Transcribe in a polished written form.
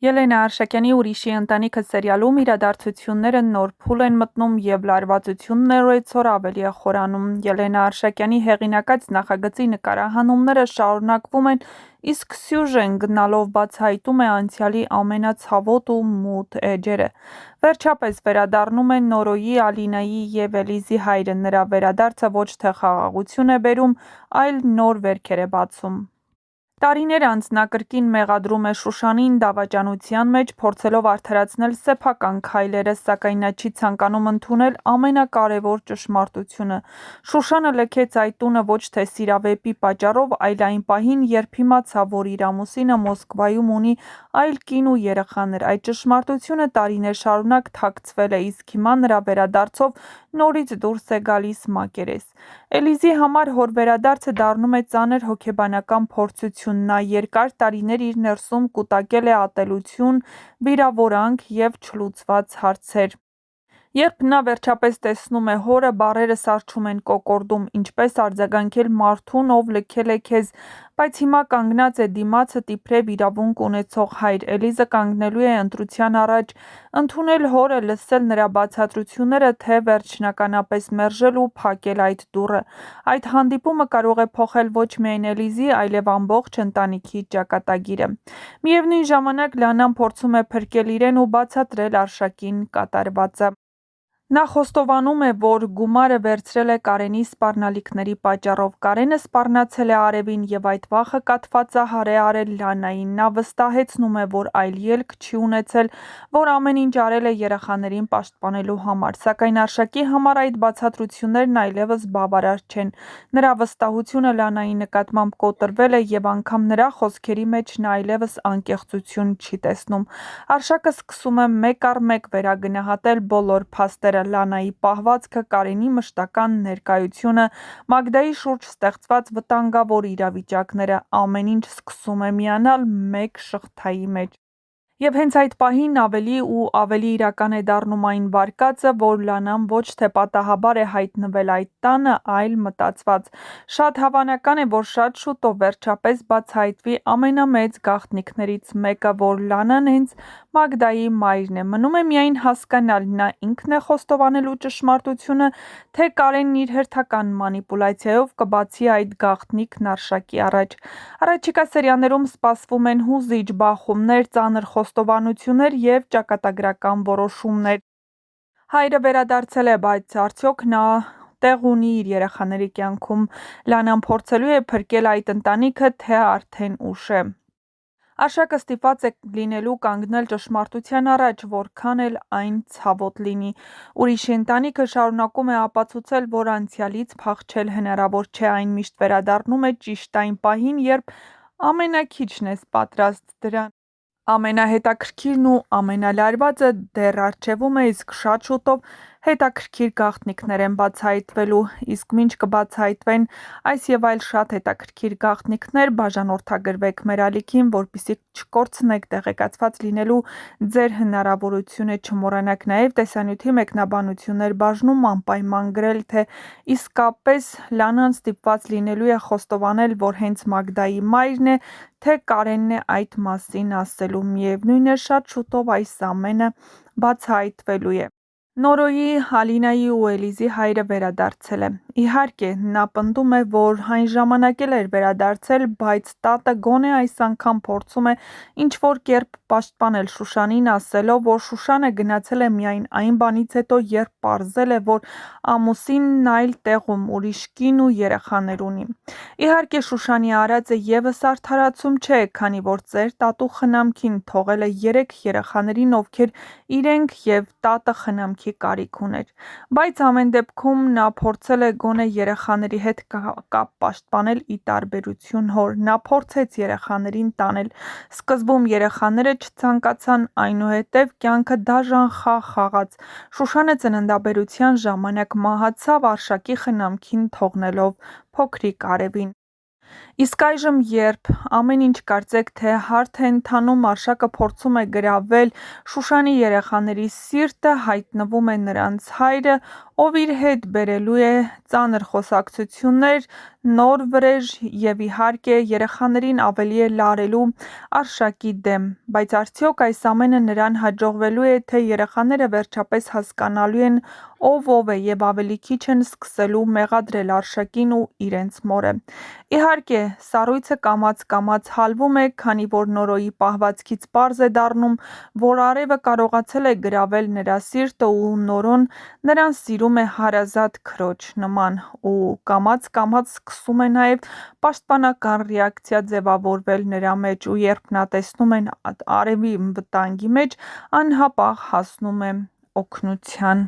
Ելենա Արշակյանի «Ուրիշի ընտանիքը» սերիալում իրադարձությունները նոր փուլ են մտնում և լարվածությունն օրեցօր ավելի է խորանում։ Ելենա Արշակյանի հեղինակած նախագծի նկարահանումները շարունակվում են, իսկ սյուժեն գնալով բացահայտում է անցյալի ամենացավոտ ու մութ էջերը։ Վերջապես վերադառնում է Նորոյի, Ալինայի և Էլիզի հայրը, նրա վերադարձը ոչ թե խաղաղություն է բերում, այլ նոր վերքեր է բացում։ Տարիներ անց նա կրկին մեղադրում է Շուշանին դավաճանության մեջ, փորձելով արդարացնել սեփական քայլերը, սակայն նա չի ցանկանում ընդունել ամենակարևոր ճշմարտությունը։ Շուշանը լքեց այդ տունը ոչ թե սիրավեպի պատճառով, այլ այն պահին, երբ իմացավ, որ իր ամուսինը Մոսկվայում ունի այլ կին ու երեխաներ։ Այդ ճշմարտությունը տարիներ շարունակ թաքցվել է, իսկ հիմա նրա վերադարձով նորից դուրս է գալիս մակերես։ Էլիզի համար հոր վերադարձը դառնում է ծանր հոգեբանական փորձություն։ Նա երկար տարիներ իր ներսում կուտակել է ատելություն, վիրավորանք և չլուծված հարցեր։ Երբ նա վերջապես տեսնում է հորը, բառերը սառչում են կոկորդում, ինչպես արձագանքել մարդուն, ով լքել է քեզ, բայց հիմա կանգնած է դիմացդ իբրև իրավունք ունեցող հայր։ Էլիզը կանգնելու է ընտրության առաջ՝ ընդունել հորը, լսել նրա բացատրությունները, թե վերջնականապես մերժել ու փակել այդ դուռը։ Այդ հանդիպումը կարող է փոխել ոչ միայն Էլիզի, այլև ամբողջ ընտանիքի ճակատագիրը։ Միևնույն ժամանակ Լանան փորձում է փրկել իրեն ու բացատրել Արշակին կատարվածը։ Նա խոստովանում է, որ գումարը վերցրել է Կարենի սպառնալիքների պատճառով։ Կարենը սպառնացել է Արևին և այդ վախը կաթվածահար է արել Լանային։ Նա վստահեցնում է, որ այլ ելք չի ունեցել, որ ամեն ինչ արել է երեխաներին պաշտպանելու համար։ Սակայն Արշակի համար այդ բացատրություններն այլևս բավարար չեն։ Նրա վստահությունը Լանայի նկատմամբ կոտրվել է և անգամ նրա խոսքերի մեջ նա այլևս անկեղծություն չի տեսնում։ Արշակը սկսում է մեկ առ մեկ վերագնահատել բոլոր փաստերը՝ Լանայի պահվածքը, Կարենի մշտական ներկայությունը, Մագդայի շուրջ ստեղծված վտանգավոր իրավիճակները։ Ամեն ինչ սկսում է միանալ մեկ շղթայի մեջ։ Եվ հենց այդ պահին ավելի ու ավելի իրական է դառնում այն վարկածը, որ Լանան ոչ թե պատահաբար է հայտնվել այդ տանը, այլ մտածված։ Շատ հավանական է, որ շատ շուտով վերջապես բացահայտվի ամենամեծ գաղտնիքներից մեկը, որ Լանան հենց Մագդայի մայրն է։ Մնում է միայն հասկանալ՝ նա ինքն է խոստովանելու ճշմարտությունը, թե Կարենն իր հերթական մանիպուլյացիայով կբացի այդ գաղտնիքն Արշակի առաջ։ Առաջիկա սերիաներում սպասվում են հուզիչ բախումներ, ծանր խոստովանություններ և ճակատագրական որոշումներ։ Հայրը վերադարձել է, բայց արդյոք նա տեղ ունի իր երեխաների կյանքում։ Լանան փորձելու է փրկել այդ ընտանիքը, թե արդեն ուշ է։ Արշակը ստիպված է լինելու կանգնել ճշմարտության առաջ, որքան էլ այն ցավոտ լինի։ Ուրիշի ընտանիքը շարունակում է ապացուցել, որ անցյալից փախչել հնարավոր չէ։ Այն միշտ վերադառնում է ճիշտ այն պահին, երբ ամենաքիչն ես պատրաստ դրան։ Ամենահետաքրքիրն ու ամենալարվածը դեռ առջևում է, իսկ շատ շուտով հետաքրքիր գաղտնիքներ են բացահայտվելու։ Իսկ մինչ կբացահայտվեն այս և այլ շատ հետաքրքիր գաղտնիքներ, բաժանորդագրվեք մեր ալիքին, որպեսզի չկորցնեք տեղեկացված լինելու ձեր հնարավորությունը։ Չմոռանաք նաև տեսանյութի մեկնաբանություններ բաժնում անպայման գրել, թե իսկապես Լանան ստիպված լինելու է խոստովանել, որ հենց Մագդայի մայրն է, թե Կարենն է այդ մասին ասելու։ Միևնույն է, շատ շուտով այս ամենը բացահայտվելու է։ Նորոյի, Ալինայի ու Էլիզի հայրը վերադարձել է։ Իհարկե, նա պնդում է, որ այն ժամանակ էլ էր վերադարձել, բայց տատը գոնե այս անգամ փորձում է ինչ-որ կերպ պաշտպանել Շուշանին, ասելով, որ Շուշանը գնացել է միայն այն բանից հետո, երբ պարզել է, որ ամուսինն այլ տեղում ուրիշ կին ու երեխաներ ունի։ Իհարկե, Շուշանի արածը ևս արդարացում չէ, քանի որ ծեր տատու խնամքին թողել է 3 երեխաներին, ովքեր իրենք և տատը խնամքի կարիք ուներ։ Բայց ամեն դեպքում նա փորձել է գոնե երեխաների հետ կապ պաշտպանել, ի տարբերություն հոր։ Նա փորձեց երեխաներին տանել։ Սկզբում երեխաները չցանկացան, այնուհետև կյանքը դաժան խաղ խաղաց։ Շուշանը ծննդաբերության ժամանակ մահացավ՝ Արշակի խնամքին թողնելով փոքրիկ Արևին։ Իսկ այժմ, երբ ամեն ինչ կարծեք թե հարթ է ընթանում, Արշակը փորձում է գրավել Շուշանի երեխաների սիրտը, հայտնվում է նրանց հայրը, ով իր հետ բերելու է ծանր խոսակցություններ, նոր վրեժ և իհարկե երեխաներին ավելի է լարելու արշակի դեմ, բայց արդյոք այս ամենը նրան հաջողվելու է, թե երեխաները վերջապես հասկանալու են ով է և ավելի քիչ են սկսելու մեղադրել արշակին ու իրենց մորը։ Իհարկե, սառույցը կամաց-կամաց հալվում է, քանի որ Նորոյի պահվածքից պարզ է դառնում, որ արևը կարողացել է գրավել նրա սիրտը ու Նորոն նրան սիրում է հարազատ քրոջ նման, ու կամաց-կամաց սկսում է նաև պաշտպանական ռեակցիա ձևավորվել նրա մեջ, ու երբ նա տեսնում է արևի վտանգի մեջ, անհապաղ հասնում է օգնության։